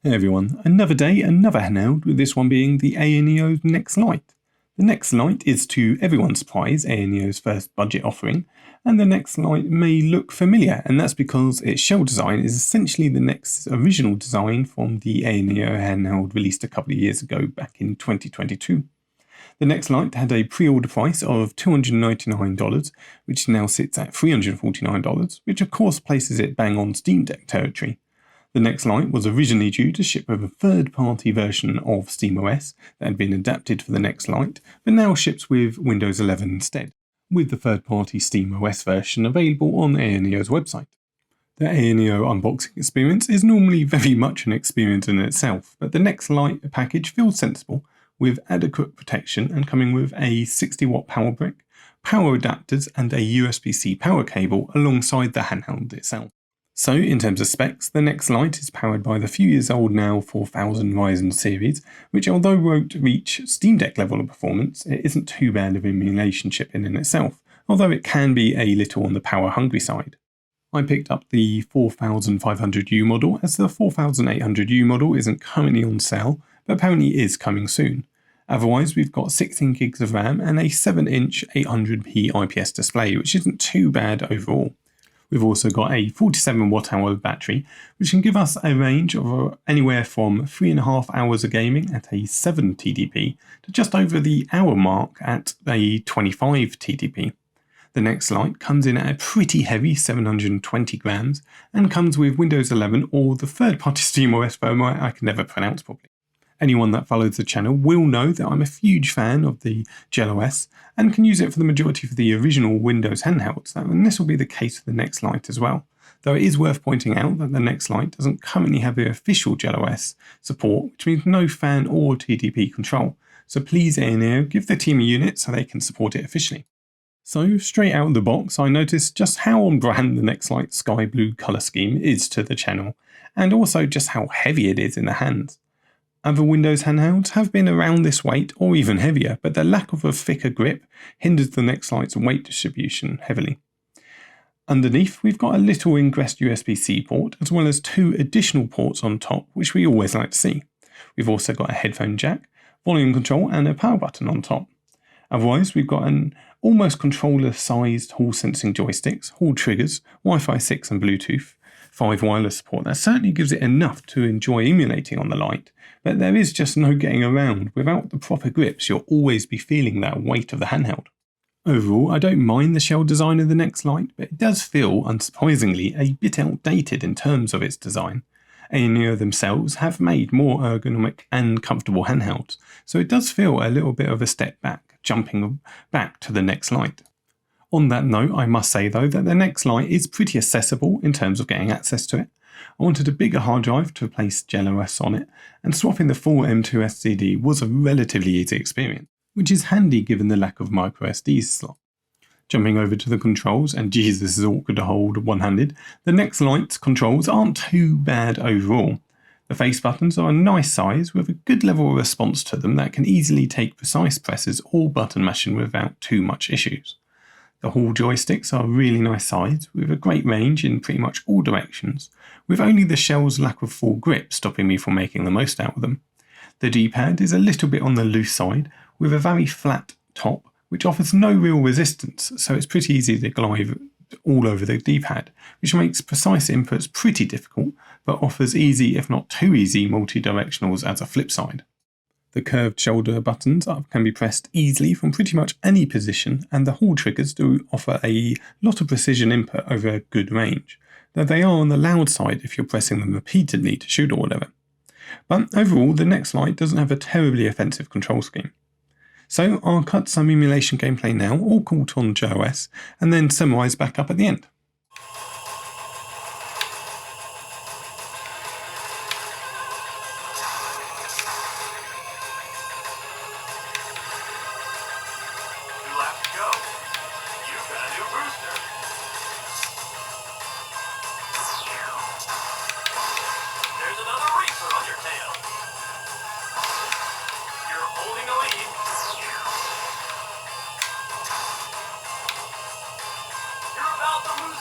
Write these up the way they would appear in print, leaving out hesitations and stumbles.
Hey everyone, another day, another handheld, with this one being the AyaNeo Next Lite. The Next Lite is, to everyone's surprise, AyaNeo's first budget offering, and the Next Lite may look familiar, and that's because its shell design is essentially the Next's original design from the AyaNeo handheld released a couple of years ago back in 2022. The Next Lite had a pre-order price of $299, which now sits at $349, which of course places it bang on Steam Deck territory. The Next Lite was originally due to ship with a third-party version of SteamOS that had been adapted for the Next Lite, but now ships with Windows 11 instead, with the third-party SteamOS version available on AyaNeo's website. The AyaNeo unboxing experience is normally very much an experience in itself, but the Next Lite package feels sensible, with adequate protection and coming with a 60-watt power brick, power adapters and a USB-C power cable alongside the handheld itself. So, in terms of specs, the Next Lite is powered by the few years old now 4000 Ryzen series, which although won't reach Steam Deck level of performance, it isn't too bad of an emulation chip in itself, although it can be a little on the power hungry side. I picked up the 4500U model as the 4800U model isn't currently on sale, but apparently is coming soon. Otherwise, we've got 16 gigs of RAM and a 7-inch 800p IPS display, which isn't too bad overall. We've also got a 47 watt-hour battery, which can give us a range of anywhere from 3.5 hours of gaming at a 7 TDP to just over the hour mark at a 25 TDP. The Next Lite comes in at a pretty heavy 720 grams and comes with Windows 11 or the third-party SteamOS firmware I can never pronounce properly. Anyone that follows the channel will know that I'm a huge fan of the GelOS and can use it for the majority of the original Windows handhelds, and this will be the case for the Next Lite as well. Though it is worth pointing out that the Next Lite doesn't currently have the official GelOS support, which means no fan or TDP control, so please AyaNeo give the team a unit so they can support it officially. So straight out of the box I noticed just how on brand the Next Lite sky blue colour scheme is to the channel, and also just how heavy it is in the hands. Other Windows handhelds have been around this weight or even heavier, but the lack of a thicker grip hinders the Next Lite's weight distribution heavily. Underneath, we've got a little ingress USB-C port as well as 2 additional ports on top, which we always like to see. We've also got a headphone jack, volume control and a power button on top. Otherwise, we've got an almost controller-sized hall sensing joysticks, hall triggers, Wi-Fi 6 and Bluetooth, 5 wireless support. That certainly gives it enough to enjoy emulating on the Lite, but there is just no getting around. Without the proper grips, you'll always be feeling that weight of the handheld. Overall, I don't mind the shell design of the Next Lite, but it does feel, unsurprisingly, a bit outdated in terms of its design. AyaNeo themselves have made more ergonomic and comfortable handhelds, so it does feel a little bit of a step back, jumping back to the Next Lite. On that note, I must say though that the Next Lite is pretty accessible in terms of getting access to it. I wanted a bigger hard drive to place GelOS on it, and swapping the full M2 SSD was a relatively easy experience, which is handy given the lack of microSD slot. Jumping over to the controls, and geez, this is awkward to hold one-handed, the Next Lite's controls aren't too bad overall. The face buttons are a nice size with a good level of response to them that can easily take precise presses or button mashing without too much issues. The hall joysticks are really nice size, with a great range in pretty much all directions, with only the shell's lack of full grip stopping me from making the most out of them. The D-pad is a little bit on the loose side, with a very flat top, which offers no real resistance, so it's pretty easy to glide all over the D-pad, which makes precise inputs pretty difficult, but offers easy, if not too easy, multi-directionals as a flip side. The curved shoulder buttons can be pressed easily from pretty much any position, and the hall triggers do offer a lot of precision input over a good range, though they are on the loud side if you're pressing them repeatedly to shoot or whatever. But overall, the Next Lite doesn't have a terribly offensive control scheme. So I'll cut some emulation gameplay now, all caught on GelOS, and then summarise back up at the end. You're about to lose.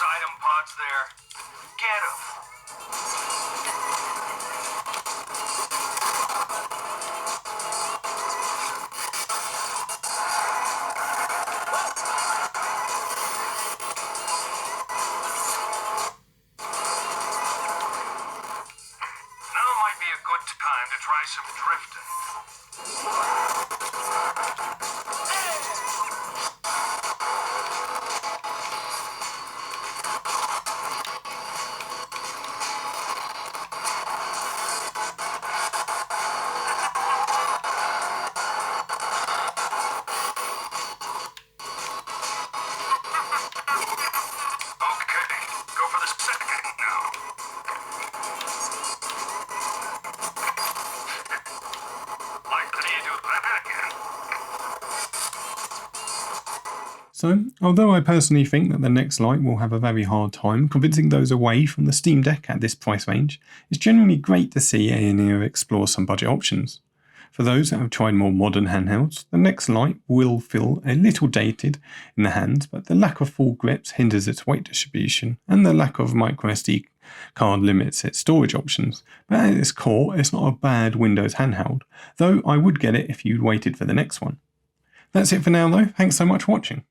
those item pods there? Get them. Now might be a good time to try some drifting. So, although I personally think that the Next Lite will have a very hard time convincing those away from the Steam Deck at this price range, it's generally great to see AyaNeo explore some budget options. For those that have tried more modern handhelds, the Next Lite will feel a little dated in the hands, but the lack of full grips hinders its weight distribution, and the lack of microSD card limits its storage options. But at its core, it's not a bad Windows handheld, though I would get it if you'd waited for the next one. That's it for now though, thanks so much for watching.